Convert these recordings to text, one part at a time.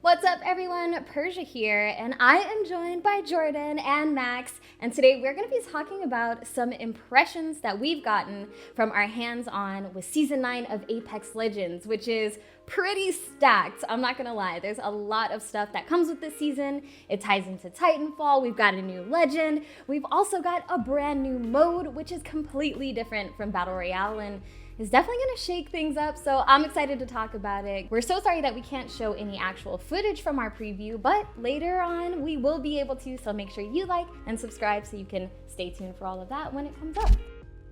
What's up, everyone? Persia here, and I am joined by Jordan and Max, and today we're going to be talking about some impressions that we've gotten from our hands-on with Season 9 of Apex Legends, which is pretty stacked. I'm not going to lie. There's a lot of stuff that comes with this season. It ties into Titanfall. We've got a new legend. We've also got a brand new mode, which is completely different from Battle Royale, and is definitely gonna shake things up, so I'm excited to talk about it. We're so sorry that we can't show any actual footage from our preview, but later on we will be able to, so make sure you like and subscribe so you can stay tuned for all of that when it comes up.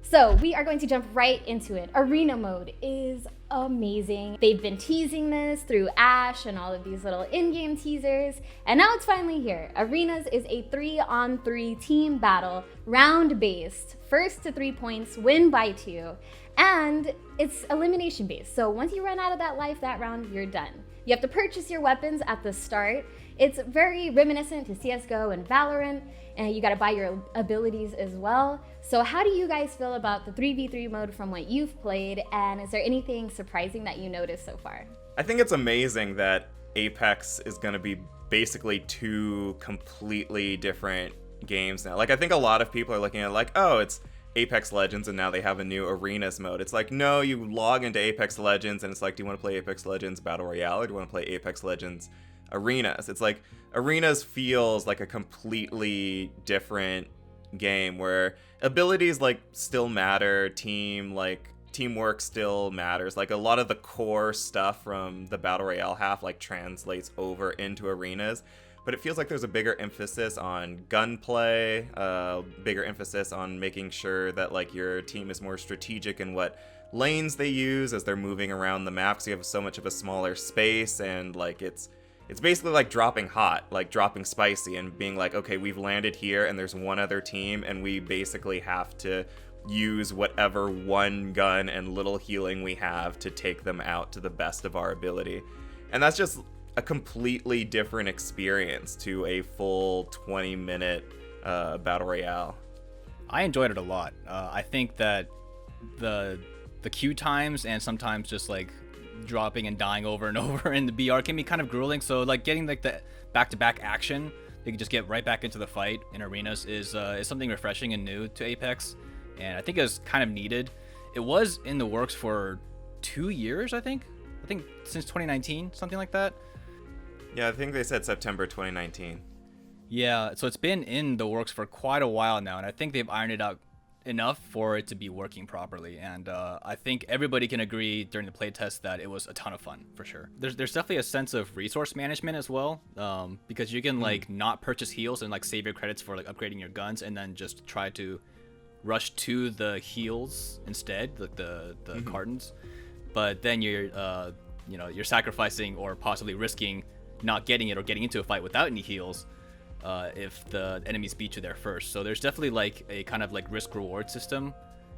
So we are going to jump right into it. Arena mode is amazing. They've been teasing this through Ash and all of these little in-game teasers, and now it's finally here. Arenas is a 3-on-3 team battle, round-based, first to 3 points, win by 2, and it's elimination based. So once you run out of that life that round, you're done. You have to purchase your weapons at the start. It's very reminiscent to CSGO and Valorant, and you gotta buy your abilities as well. So how do you guys feel about the 3v3 mode from what you've played, and is there anything surprising that you noticed so far? I think it's amazing that Apex is going to be basically two completely different games now. Like, I think a lot of people are looking at it like, oh, it's Apex Legends and now they have a new Arenas mode. It's like, no, you log into Apex Legends and it's like, do you want to play Apex Legends Battle Royale or do you want to play Apex Legends Arenas? It's like, Arenas feels like a completely different game where abilities like still matter, teamwork still matters. Like, a lot of the core stuff from the Battle Royale half like translates over into Arenas, but it feels like there's a bigger emphasis on gunplay, bigger emphasis on making sure that like your team is more strategic in what lanes they use as they're moving around the map, because you have so much of a smaller space, and like it's basically like dropping hot, like dropping spicy, and being like, okay, we've landed here and there's one other team and we basically have to use whatever one gun and little healing we have to take them out to the best of our ability. And that's just a completely different experience to a full 20-minute Battle Royale. I enjoyed it a lot. I think that the queue times and sometimes just like dropping and dying over and over in the BR can be kind of grueling. So like getting like the back-to-back action, you can just get right back into the fight in Arenas is something refreshing and new to Apex, and I think it's kind of needed. It was in the works for 2 years, I think since 2019, something like that. Yeah, I think they said September 2019. Yeah, so it's been in the works for quite a while now, and I think they've ironed it out enough for it to be working properly. And I think everybody can agree during the playtest that it was a ton of fun, for sure. There's definitely a sense of resource management as well, because you can like not purchase heals and like save your credits for like upgrading your guns, and then just try to rush to the heals instead, like the cartons. But then you're you're sacrificing or possibly risking not getting it or getting into a fight without any heals if the enemies beat you there first. So there's definitely like a kind of like risk reward system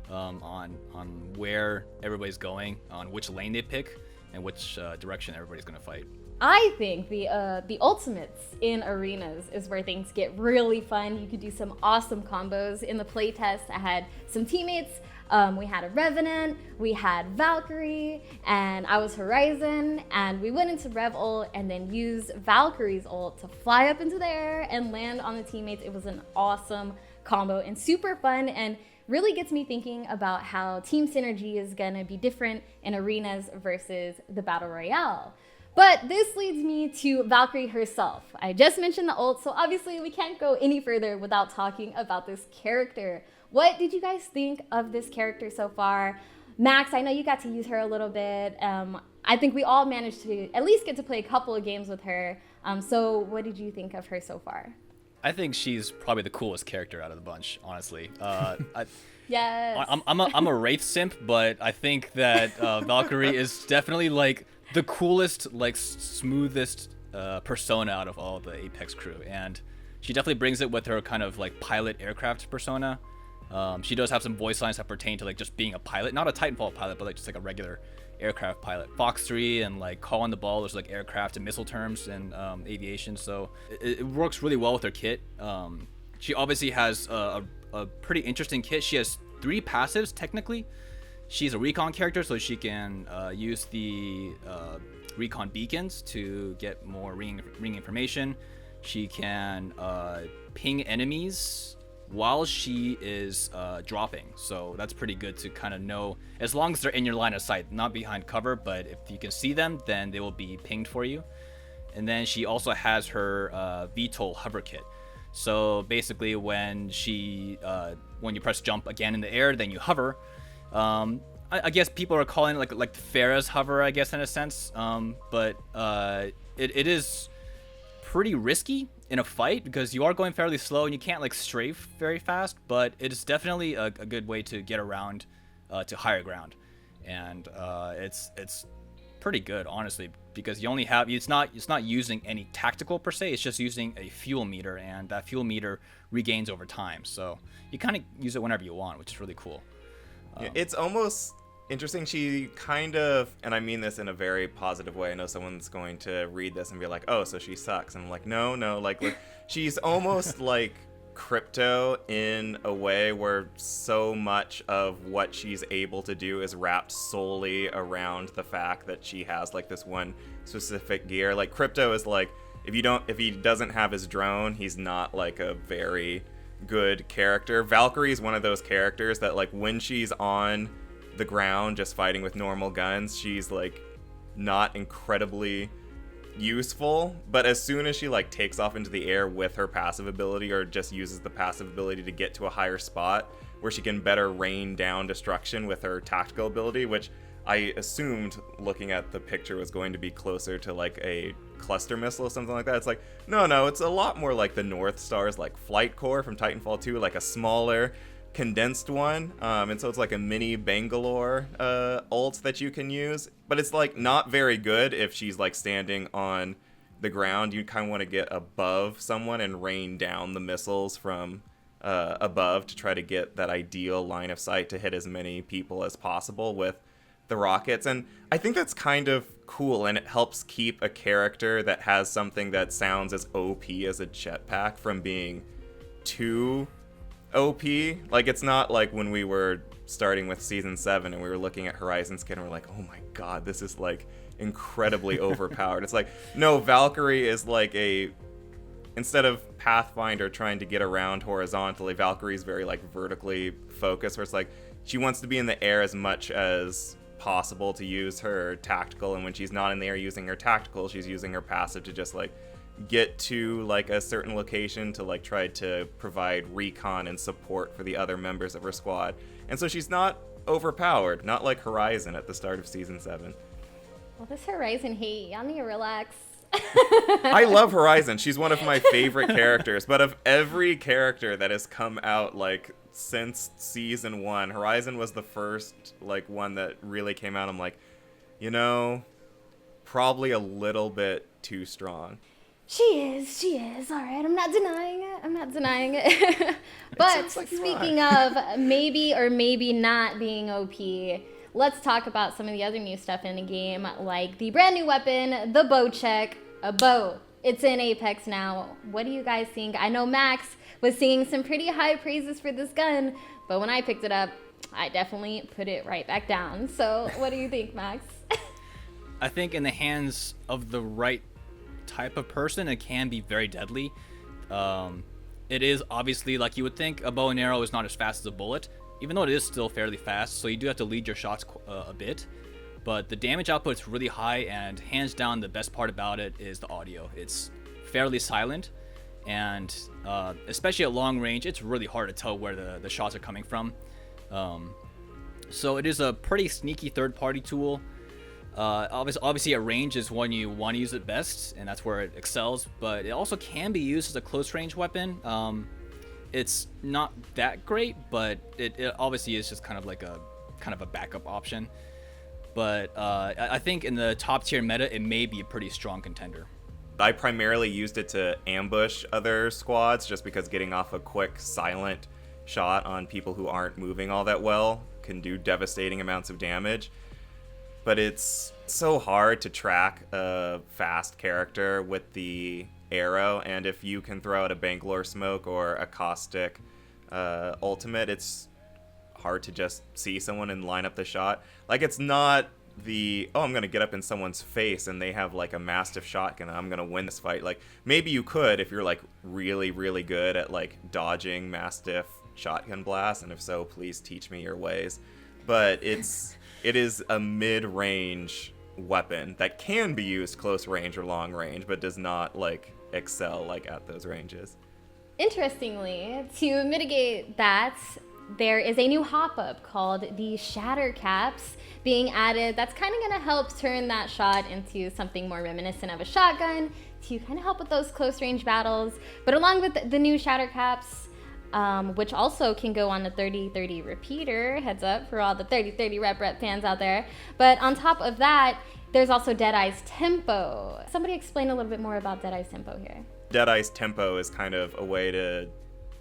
on where everybody's going, on which lane they pick, and which direction everybody's going to fight. I think the ultimates in Arenas is where things get really fun. You could do some awesome combos. In the playtest, I had some teammates. We had a Revenant, we had Valkyrie, and I was Horizon, and we went into Rev ult and then used Valkyrie's ult to fly up into the air and land on the teammates. It was an awesome combo and super fun, and really gets me thinking about how team synergy is gonna be different in Arenas versus the Battle Royale. But this leads me to Valkyrie herself. I just mentioned the ult, so obviously we can't go any further without talking about this character. What did you guys think of this character so far? Max, I know you got to use her a little bit. I think we all managed to at least get to play a couple of games with her. So what did you think of her so far? I think she's probably the coolest character out of the bunch, honestly. Yes. I'm a Wraith simp, but I think that Valkyrie is definitely like the coolest, like smoothest persona out of all the Apex crew, and she definitely brings it with her kind of like pilot aircraft persona. She does have some voice lines that pertain to like just being a pilot, not a Titanfall pilot, but like just like a regular aircraft pilot. Fox 3 and like Call on the Ball, there's like aircraft and missile terms and aviation, so it works really well with her kit. She obviously has a pretty interesting kit. She has 3 passives technically. She's a recon character, so she can use the recon beacons to get more ring information. She can ping enemies while she is dropping, so that's pretty good to kind of know, as long as they're in your line of sight, not behind cover, but if you can see them, then they will be pinged for you. And then she also has her VTOL hover kit. So basically, when you press jump again in the air, then you hover. I guess people are calling it like the Farah's hover, I guess, in a sense. But it is pretty risky in a fight because you are going fairly slow and you can't like strafe very fast. But it is definitely a good way to get around to higher ground, and it's pretty good, honestly, because you only have it's not using any tactical per se. It's just using a fuel meter, and that fuel meter regains over time. So you kind of use it whenever you want, which is really cool. Yeah, it's almost interesting. She kind of, and I mean this in a very positive way. I know someone's going to read this and be like, "Oh, so she sucks." And I'm like, no, like she's almost like Crypto in a way where so much of what she's able to do is wrapped solely around the fact that she has like this one specific gear. Like Crypto is like, if he doesn't have his drone, he's not like a very good character. Valkyrie is one of those characters that like when she's on the ground just fighting with normal guns, she's like not incredibly useful, but as soon as she like takes off into the air with her passive ability, or just uses the passive ability to get to a higher spot where she can better rain down destruction with her tactical ability, which I assumed looking at the picture was going to be closer to like a cluster missile or something like that. It's like, no, it's a lot more like the North Star's like flight core from Titanfall 2, like a smaller condensed one, and so it's like a mini Bangalore ult that you can use, but it's like not very good if she's like standing on the ground. You kind of want to get above someone and rain down the missiles from above to try to get that ideal line of sight to hit as many people as possible with the rockets. And I think that's kind of cool, and it helps keep a character that has something that sounds as OP as a jetpack from being too OP. Like, it's not like when we were starting with season 7 and we were looking at Horizon skin and we're like, oh my god, this is like incredibly overpowered. It's like, no, Valkyrie is like instead of Pathfinder trying to get around horizontally, Valkyrie's very like vertically focused, where it's like she wants to be in the air as much as possible to use her tactical, and when she's not in the air using her tactical, she's using her passive to just like get to like a certain location to like try to provide recon and support for the other members of her squad. And so she's not overpowered, not like Horizon at the start of season 7. Well, this Horizon hate, y'all need to relax. I love Horizon. She's one of my favorite characters, but of every character that has come out like since season 1, Horizon was the first like one that really came out. I'm like, probably a little bit too strong. She is. All right, I'm not denying it. But like speaking of maybe or maybe not being OP, let's talk about some of the other new stuff in the game, like the brand new weapon, the Bocek Bow. It's in Apex now. What do you guys think? I know Max was singing some pretty high praises for this gun, but when I picked it up, I definitely put it right back down. So what do you think, Max? I think in the hands of the right type of person, it can be very deadly. It is obviously, like you would think, a bow and arrow is not as fast as a bullet, even though it is still fairly fast, so you do have to lead your shots a bit. But the damage output is really high, and hands down the best part about it is the audio. It's fairly silent, and especially at long range, it's really hard to tell where the shots are coming from. So it is a pretty sneaky third-party tool. Obviously at range is when you want to use it best, and that's where it excels, but it also can be used as a close range weapon. It's not that great, but it obviously is just kind of a backup option. But I think in the top tier meta, it may be a pretty strong contender. I primarily used it to ambush other squads, just because getting off a quick silent shot on people who aren't moving all that well can do devastating amounts of damage. But it's so hard to track a fast character with the arrow, and if you can throw out a Bangalore smoke or a caustic ultimate, it's hard to just see someone and line up the shot. Like, it's not I'm going to get up in someone's face and they have like a mastiff shotgun and I'm going to win this fight. Like maybe you could if you're like really, really good at like dodging mastiff shotgun blasts, and if so, please teach me your ways. But it is a mid-range weapon that can be used close range or long range, but does not like excel like at those ranges. Interestingly, to mitigate that, there is a new hop-up called the Shatter Caps being added. That's kind of going to help turn that shot into something more reminiscent of a shotgun to kind of help with those close-range battles. But along with the new Shatter Caps, which also can go on the 30-30 repeater, heads up for all the 30-30 rep fans out there. But on top of that, there's also Deadeye's Tempo. Somebody explain a little bit more about Deadeye's Tempo here. Deadeye's Tempo is kind of a way to,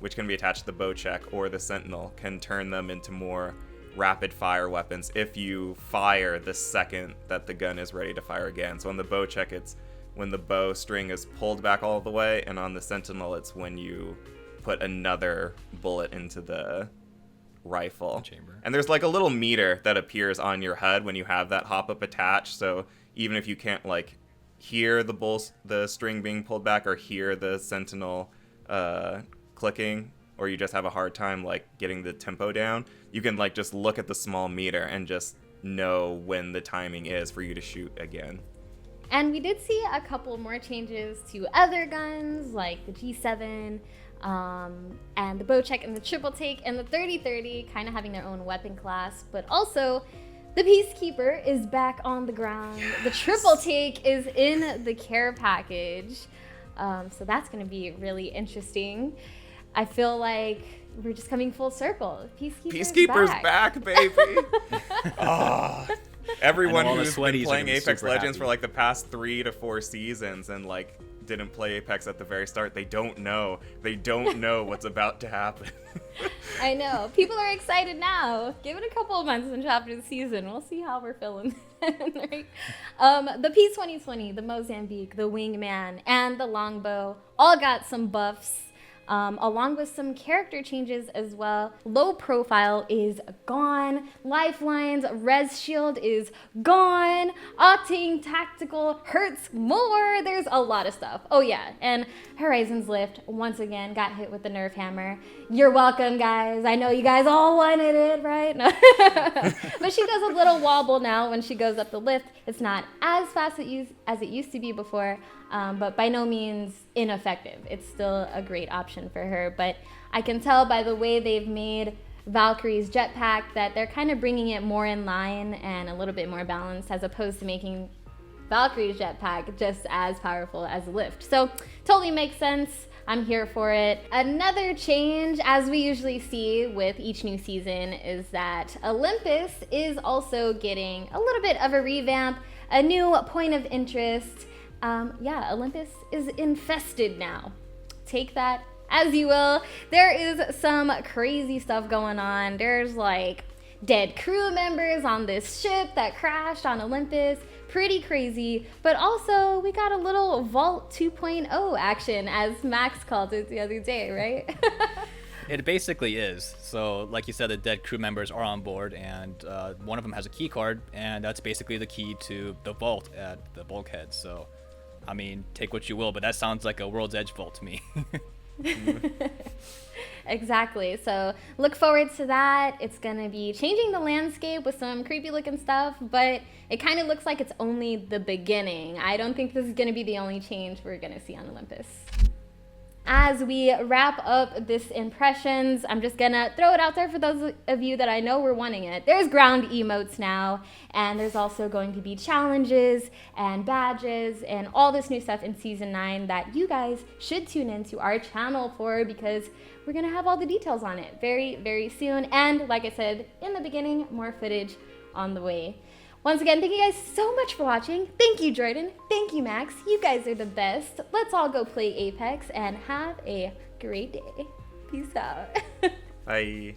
which can be attached to the Bocek or the Sentinel, can turn them into more rapid fire weapons if you fire the second that the gun is ready to fire again. So on the Bocek, it's when the bow string is pulled back all the way, and on the Sentinel, it's when you put another bullet into the rifle chamber. And there's like a little meter that appears on your HUD when you have that hop-up attached, so even if you can't like hear the string being pulled back or hear the Sentinel clicking, or you just have a hard time like getting the tempo down, you can like just look at the small meter and just know when the timing is for you to shoot again. And we did see a couple more changes to other guns like the G7 and the Bocek and the Triple Take and the 30-30 kind of having their own weapon class, but also the Peacekeeper is back on the ground. Yes. The Triple Take is in the care package. So that's going to be really interesting. I feel like we're just coming full circle. Peacekeeper's back, baby. Oh, everyone who's been playing Apex Legends for like the past 3 to 4 seasons and like didn't play Apex at the very start, they don't know what's about to happen. I know. People are excited now. Give it a couple of months until after the season. We'll see how we're feeling. Right? The P2020, the Mozambique, the Wingman, and the Longbow all got some buffs, along with some character changes as well. Low profile is gone. Lifeline's res shield is gone. Octane tactical hurts more. There's a lot of stuff. Oh yeah, and Horizon's Lift once again got hit with the nerf hammer. You're welcome, guys. I know you guys all wanted it, right? No. But she does a little wobble now when she goes up the lift. It's not as fast as it used to be before, but by no means ineffective. It's still a great option for her, but I can tell by the way they've made Valkyrie's jetpack that they're kind of bringing it more in line and a little bit more balanced, as opposed to making Valkyrie's jetpack just as powerful as the lift. So totally makes sense. I'm here for it. Another change, as we usually see with each new season, is that Olympus is also getting a little bit of a revamp, a new point of interest. Olympus is infested now. Take that as you will. There is some crazy stuff going on. There's like dead crew members on this ship that crashed on Olympus. Pretty crazy. But also we got a little Vault 2.0 action, as Max called it the other day, right? It basically is. So like you said, the dead crew members are on board, and one of them has a key card, and that's basically the key to the vault at the bulkhead. So I mean, take what you will, but that sounds like a World's Edge vault to me. Exactly. So look forward to that. It's going to be changing the landscape with some creepy looking stuff, but it kind of looks like it's only the beginning. I don't think this is going to be the only change we're going to see on Olympus. As we wrap up this impressions, I'm just gonna throw it out there for those of you that I know were wanting it. There's ground emotes now, and there's also going to be challenges and badges and all this new stuff in Season 9 that you guys should tune into our channel for, because we're gonna have all the details on it very, very soon. And like I said in the beginning, more footage on the way. Once again, thank you guys so much for watching. Thank you, Jordan. Thank you, Max. You guys are the best. Let's all go play Apex and have a great day. Peace out. Bye.